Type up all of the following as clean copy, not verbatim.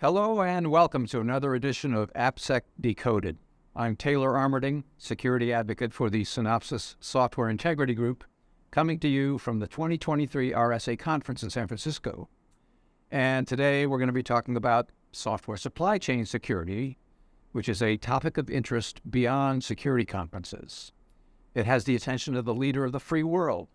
Hello and welcome to another edition of AppSec Decoded. I'm Taylor Armerding, security advocate for the Synopsys Software Integrity Group, coming to you from the 2023 RSA conference in San Francisco. And today we're going to be talking about software supply chain security, which is a topic of interest beyond security conferences. It has the attention of the leader of the free world.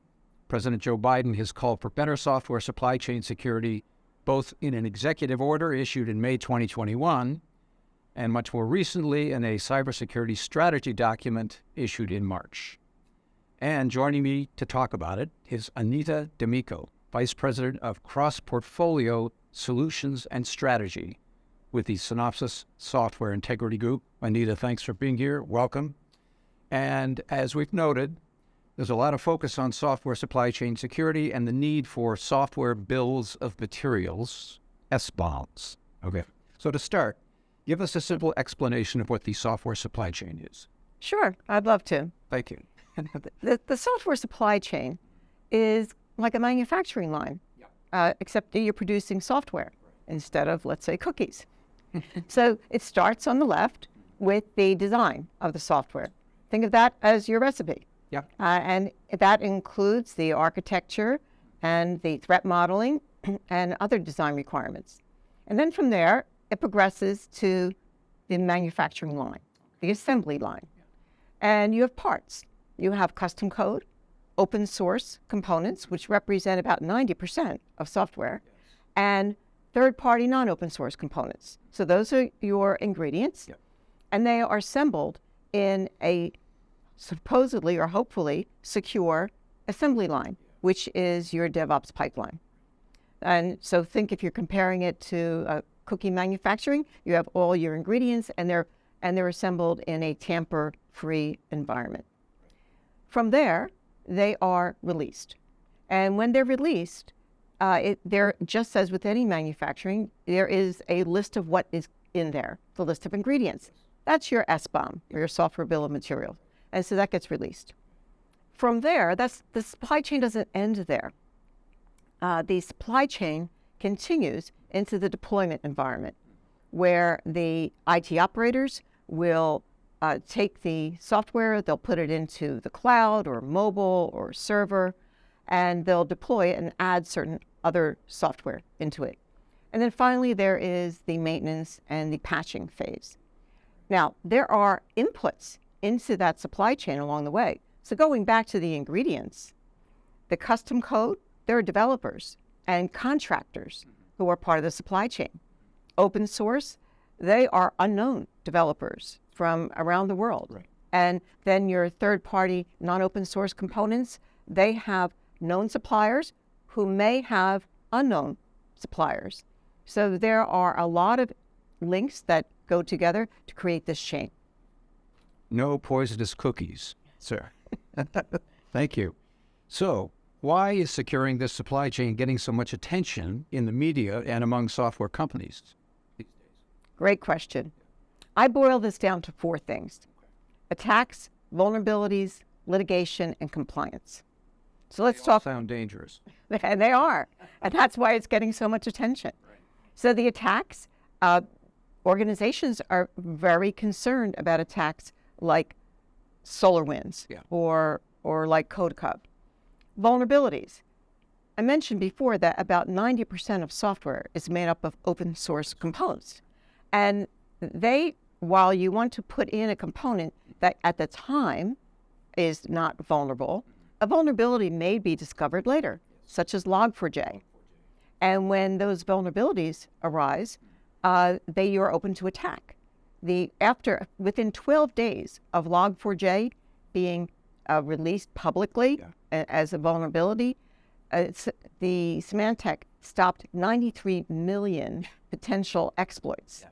President Joe Biden has called for better software supply chain security, both in an executive order issued in May 2021 and much more recently in a cybersecurity strategy document issued in March. And joining me to talk about it is Anita D'Amico, Vice President of Cross-Portfolio Solutions and Strategy with the Synopsys Software Integrity Group. Anita, thanks for being here. Welcome. And as we've noted, there's a lot of focus on software supply chain security and the need for software bills of materials, SBOMs. Okay. So to start, give us a simple explanation of what the software supply chain is. Sure, I'd love to. Thank you. The software supply chain is like a manufacturing line, except that you're producing software instead of, let's say, cookies. So it starts on the left with the design of the software. Think of that as your recipe. Yeah. And that includes the architecture and the threat modeling and other design requirements. And then from there, it progresses to the manufacturing line, the assembly line. Yeah. And you have parts. You have custom code, open source components, which represent about 90% of software, yes, and third-party non-open source components. So those are your ingredients, yep, and they are assembled in a supposedly or hopefully secure assembly line, which is your DevOps pipeline. And so think if you're comparing it to cookie manufacturing, you have all your ingredients and they're assembled in a tamper-free environment. From there, they are released. And when they're released, they're just as with any manufacturing, there is a list of what is in there, the list of ingredients. That's your SBOM, or your software bill of materials. And so that gets released. From there, the supply chain doesn't end there. The supply chain continues into the deployment environment, where the IT operators will take the software, they'll put it into the cloud or mobile or server, and they'll deploy it and add certain other software into it. And then finally, there is the maintenance and the patching phase. Now, there are inputs into that supply chain along the way. So going back to the ingredients, the custom code, there are developers and contractors who are part of the supply chain. Open source, they are unknown developers from around the world. Right. And then your third-party non-open source components, they have known suppliers who may have unknown suppliers. So there are a lot of links that go together to create this chain. No poisonous cookies, sir. Thank you. So, why is securing this supply chain getting so much attention in the media and among software companies these days? Great question. I boil this down to 4 things: attacks, vulnerabilities, litigation, and compliance. So let's talk. Sound dangerous. And they are. And that's why it's getting so much attention. Right. So the attacks, organizations are very concerned about attacks like SolarWinds, yeah, or like CodeCov. Vulnerabilities. I mentioned before that about 90% of software is made up of open source components. And while you want to put in a component that at the time is not vulnerable, a vulnerability may be discovered later, such as Log4j. And when those vulnerabilities arise, you are open to attack. Within 12 days of Log4j being released publicly, yeah, as a vulnerability, the Symantec stopped 93 million potential exploits. Yeah.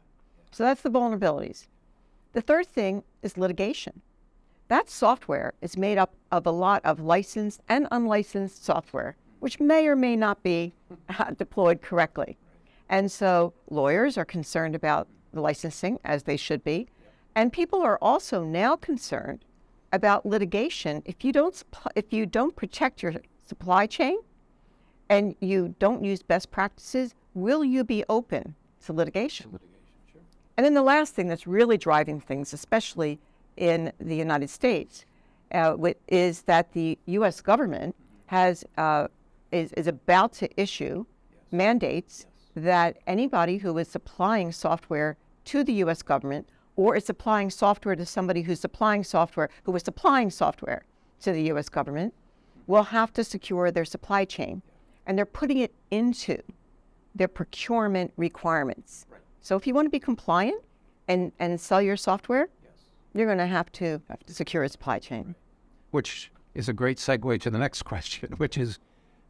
So that's the vulnerabilities. The third thing is litigation. That software is made up of a lot of licensed and unlicensed software, which may or may not be deployed correctly. And so lawyers are concerned about the licensing, as they should be. And people are also now concerned about litigation. If you don't protect your supply chain and you don't use best practices, will you be open to litigation. Sure. And then the last thing that's really driving things, especially in the United States, is that the U.S. government is about to issue mandates that anybody who is supplying software to the U.S. government or is supplying software to somebody who's supplying software who is supplying software to the U.S. government will have to secure their supply chain. And they're putting it into their procurement requirements. Right. So if you want to be compliant and sell your software, you're going to have to secure a supply chain. Right. Which is a great segue to the next question, which is,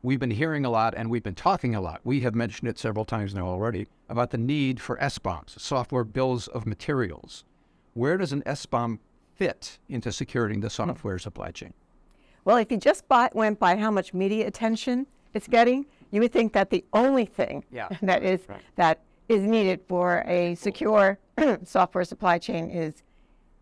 we've been hearing a lot and we've been talking a lot. We have mentioned it several times now already about the need for SBOMs, software bills of materials. Where does an SBOM fit into securing the software supply chain? Well, if you just went by how much media attention it's getting, you would think that the only thing that is needed for a secure software supply chain is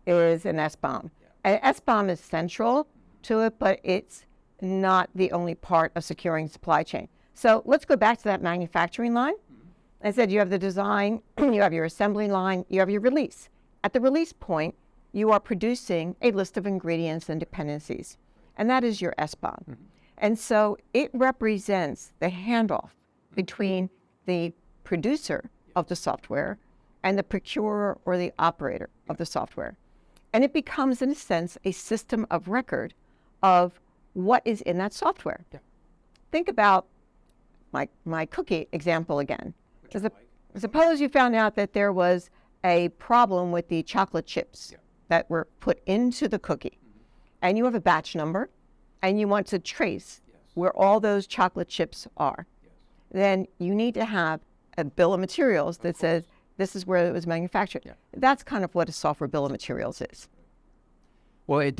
an SBOM. And SBOM is central to it, but it's not the only part of securing supply chain. So let's go back to that manufacturing line. I said you have the design, you have your assembly line, you have your release. At the release point, you are producing a list of ingredients and dependencies, and that is your SBOM. And so it represents the handoff between the producer of the software and the procurer or the operator of the software. And it becomes, in a sense, a system of record of what is in that software. Think about my cookie example again. Suppose you found out that there was a problem with the chocolate chips that were put into the cookie, and you have a batch number, and you want to trace where all those chocolate chips are. Then you need to have a bill of materials that says this is where it was manufactured. That's kind of what a software bill of materials is. Well, it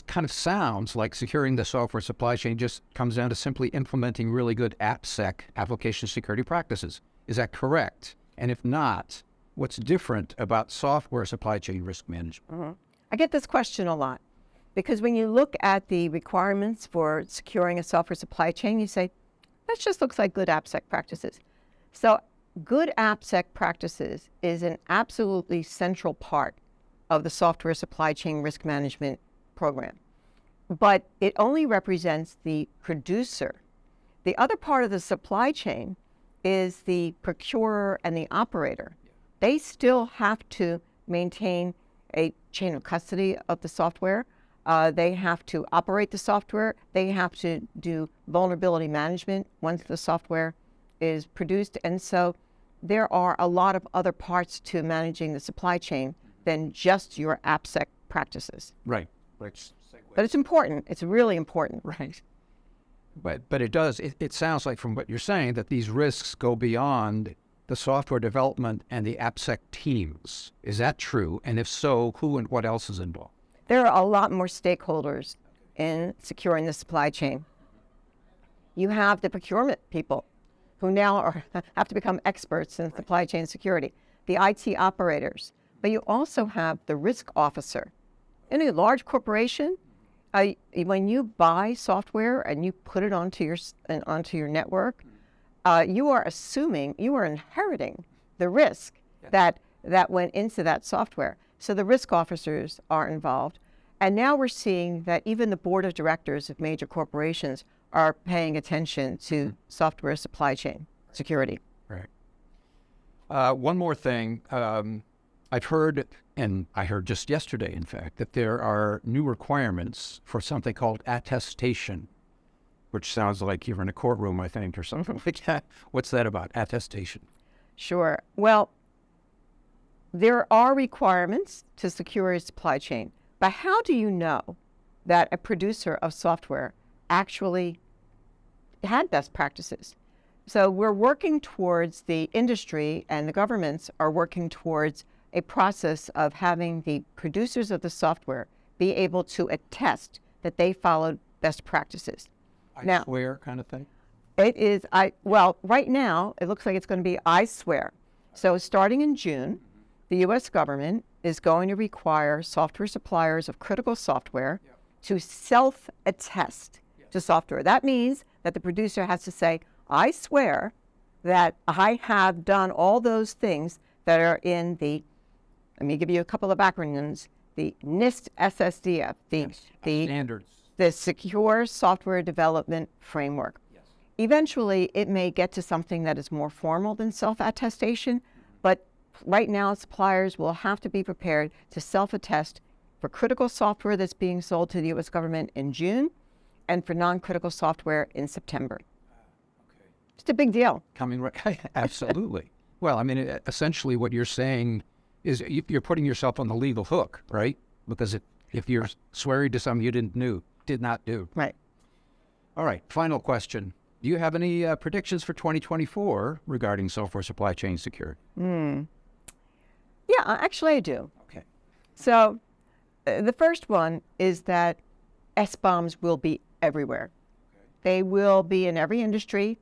kind of sounds like securing the software supply chain just comes down to simply implementing really good AppSec, application security practices. Is that correct? And if not, what's different about software supply chain risk management? I get this question a lot because when you look at the requirements for securing a software supply chain, you say, that just looks like good AppSec practices. So good AppSec practices is an absolutely central part of the software supply chain risk management program. But it only represents the producer. The other part of the supply chain is the procurer and the operator. They still have to maintain a chain of custody of the software. They have to operate the software. They have to do vulnerability management once the software is produced. And so there are a lot of other parts to managing the supply chain than just your AppSec practices. Right. But it's important. It's really important. Right. But it sounds like from what you're saying that these risks go beyond the software development and the AppSec teams. Is that true? And if so, who and what else is involved? There are a lot more stakeholders in securing the supply chain. You have the procurement people who now have to become experts in supply chain security, the IT operators, but you also have the risk officer. In a large corporation, when you buy software and you put it onto your network, you are inheriting the risk that went into that software. So the risk officers are involved. And now we're seeing that even the board of directors of major corporations are paying attention to software supply chain security. Right. One more thing. I've heard, and I heard just yesterday, in fact, that there are new requirements for something called attestation, which sounds like you're in a courtroom, I think, or something like that. What's that about, attestation? Sure. Well, there are requirements to secure a supply chain, but how do you know that a producer of software actually had best practices? So we're working towards, the industry and the governments are working towards a process of having the producers of the software be able to attest that they followed best practices. I swear kind of thing? It is, well, right now, it looks like it's going to be I swear. So starting in June, the U.S. government is going to require software suppliers of critical software to self-attest to software. That means that the producer has to say, I swear that I have done all those things that are in the, let me give you a couple of acronyms, the NIST SSDF, the Standards. the Secure Software Development Framework. Yes. Eventually, it may get to something that is more formal than self-attestation, but right now, suppliers will have to be prepared to self-attest for critical software that's being sold to the U.S. government in June and for non-critical software in September. Okay. It's a big deal. Coming right. Absolutely. Well, I mean, essentially what you're saying is you're putting yourself on the legal hook, right? Because if you're swearing to something you did not do. Right. All right. Final question. Do you have any predictions for 2024 regarding software supply chain security? Yeah, actually I do. Okay. So the first one is that SBOMs will be everywhere. Okay. They will be in every industry.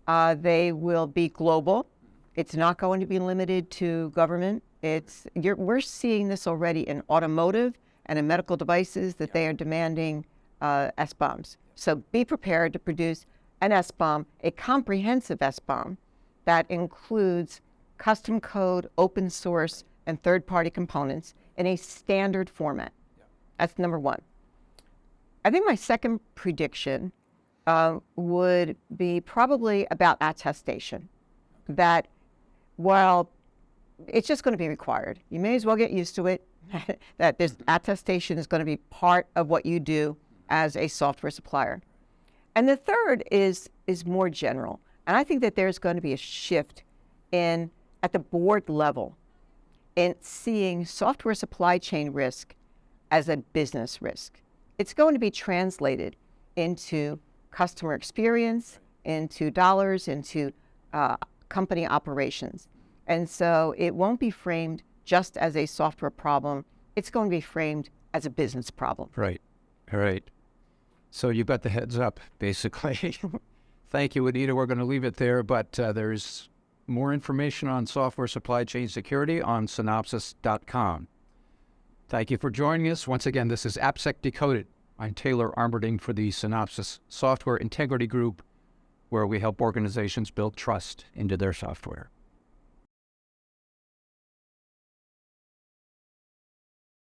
They will be global. It's not going to be limited to government. We're seeing this already in automotive and in medical devices that they are demanding SBOMs. So be prepared to produce an SBOM, a comprehensive SBOM that includes custom code, open source, and third-party components in a standard format. That's number one. I think my second prediction would be probably about attestation. That while it's just going to be required, you may as well get used to it, that this attestation is going to be part of what you do as a software supplier. And the third is more general. And I think that there's going to be a shift at the board level in seeing software supply chain risk as a business risk. It's going to be translated into customer experience, into dollars, into company operations. And so it won't be framed just as a software problem. It's going to be framed as a business problem. Right. All right. So you've got the heads up, basically. Thank you, Anita. We're going to leave it there, but there's more information on software supply chain security on synopsys.com. Thank you for joining us. Once again, this is AppSec Decoded. I'm Taylor Armberding for the Synopsys Software Integrity Group, where we help organizations build trust into their software.